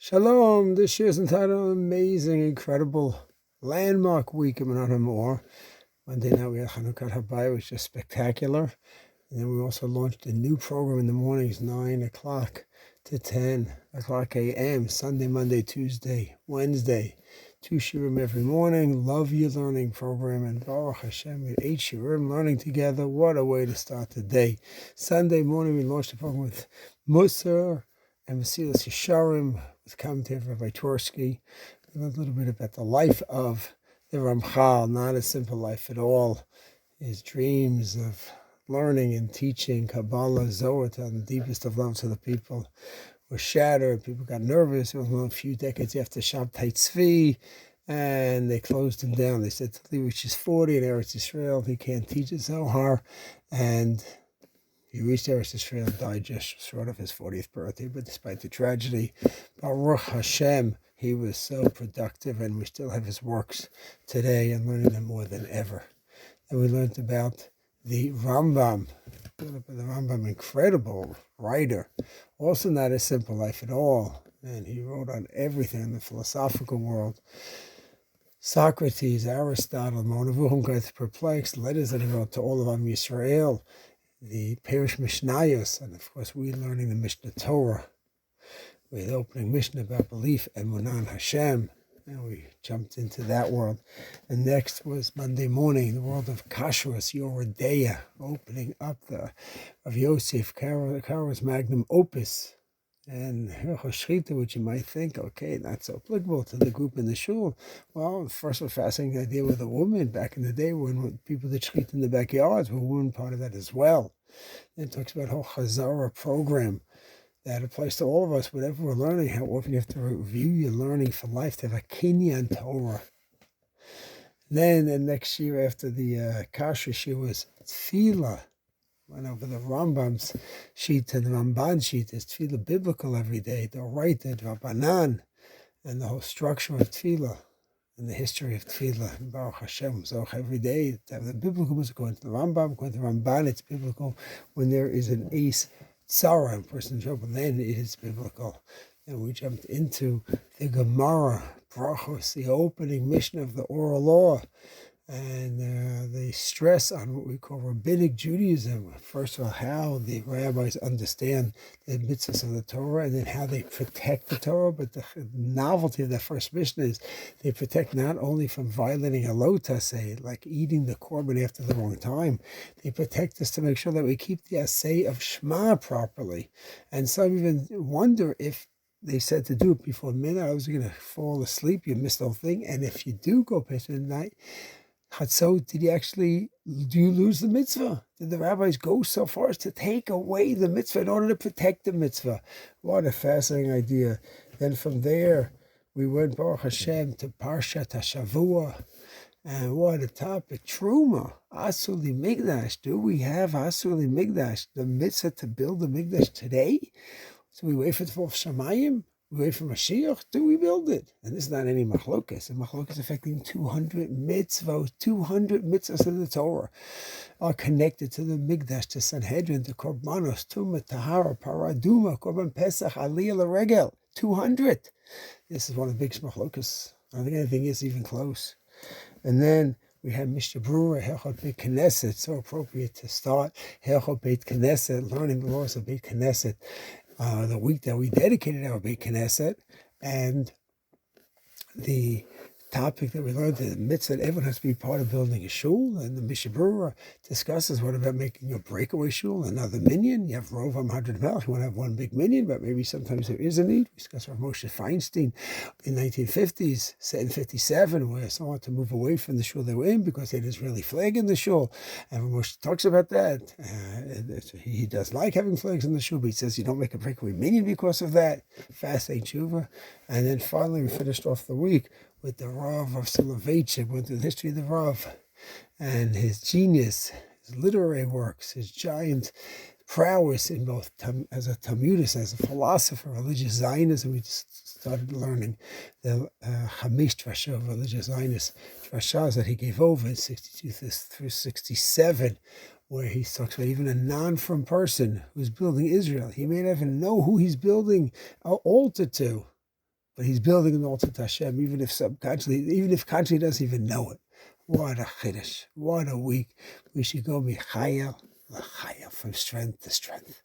Shalom. This year's entitled Amazing, Incredible Landmark Week in Maor. Monday night we had Chanukah Habayit, which is spectacular. And then we also launched a new program in the mornings, 9 o'clock to 10 o'clock a.m., Sunday, Monday, Tuesday, Wednesday. 2 Shiurim every morning. Love Your Learning program. And Baruch Hashem, with 8 Shiurim learning together. What a way to start the day. Sunday morning we launched a program with Musar and Mesilas Yesharim with commentary from Rabbi Twersky. A little bit about the life of the Ramchal, not a simple life at all. His dreams of learning and teaching Kabbalah, Zohar, to the deepest of love to the people were shattered. People got nervous. It was a few decades after Shabtai Tzvi, and they closed him down. They said till he reaches 40 in Eretz Yisrael, he can't teach the Zohar, and he reached Eretz Yisrael and died just short of his 40th birthday. But despite the tragedy, Baruch Hashem, he was so productive, and we still have his works today and learning them more than ever. And we learned about the Rambam, incredible writer, also not a simple life at all. And he wrote on everything in the philosophical world. Socrates, Aristotle, Monavuhum got perplexed, letters that he wrote to all of Am Yisrael, the Perish Mishnayos, and of course we're learning the Mishnah Torah with the opening Mishnah about belief and Emunah Hashem, and we jumped into that world. And next was Monday morning, the world of Kashrus, Yoredeya, opening up of Yosef, Kara's magnum opus, and Shchita, which you might think, okay, not so applicable to the group in the shul. Well, first of all, fascinating idea with a woman back in the day when people did Shchita in the backyards, were women part of that as well. Then it talks about whole Chazara program that applies to all of us, whatever we're learning, how often you have to review your learning for life, to have a Kinyan Torah. Then the next year after the Kashrus year was Tefillah. Went over the Rambam's sheet and the Ramban sheet. There's Tefillah biblical every day. The right, the Rabbanan, and the whole structure of Tefillah and the history of Tefillah. Baruch Hashem. So every day, the biblical was according to the Rambam, according to the Ramban, it's biblical. When there is an ace tzara, a person in trouble, then it is biblical. And we jumped into the Gemara, Brachos, the opening mission of the oral law. And they stress on what we call rabbinic Judaism. First of all, how the rabbis understand the mitzvahs of the Torah, and then how they protect the Torah. But the novelty of that first mission is they protect not only from violating a lota, say, like eating the korban after the wrong time. They protect us to make sure that we keep the assay of Shema properly. And some even wonder if they said to do it before midnight, I was going to fall asleep, you missed the whole thing. And if you do go past midnight, Chatzot, do you lose the mitzvah? Did the rabbis go so far as to take away the mitzvah in order to protect the mitzvah? What a fascinating idea. Then from there, we went, Baruch Hashem, to Parshat HaShavua. And what a topic. Truma, Asuli Migdash. Do we have Asuli Migdash, the mitzvah to build the Migdash today? So we wait for the fall of Shamayim? We wait for Mashiach, do we build it? And this is not any machlokas. A machlokas affecting 200 mitzvahs, 200 mitzvahs of the Torah are connected to the Migdash, to Sanhedrin, to Korbanos, Tumah, Tahara, Paraduma, Korban Pesach, Aliyah L'Regel, 200. This is one of the biggest machlokas. I don't think anything is even close. And then we have Mishnah Brura, Hechot Beit Knesset, so appropriate to start. Hechot Beit Knesset, learning the laws of Beit Knesset. The week that we dedicated our Beit Knesset, and the topic that we learned, the mitzvah that everyone has to be part of building a shul, and the Mishnah Brura discusses what about making a breakaway shul, another minyan. You have Rov HaMadrid Melech, you want to have one big minyan, but maybe sometimes there is a need. We discussed with Moshe Feinstein in 1950s, in 57, where someone wanted to move away from the shul they were in because they had this Israeli flag in the shul. And when Moshe talks about that, he does like having flags in the shul, but he says you don't make a breakaway minyan because of that. Fast tshuva. And then finally we finished off the week with the Rav of Soloveitchik, went through the history of the Rav and his genius, his literary works, his giant prowess in both as a Talmudist, as a philosopher, religious Zionism. We just started learning the Hamish Drasha of religious Zionist drashas that he gave over in 62 through 67, where he talks about even a non-from person who's building Israel. He may not even know who he's building an altar to. But he's building an altar to Hashem, even if consciously doesn't even know it. What a chiddush! What a week! We should go michayel l'chayel, from strength to strength.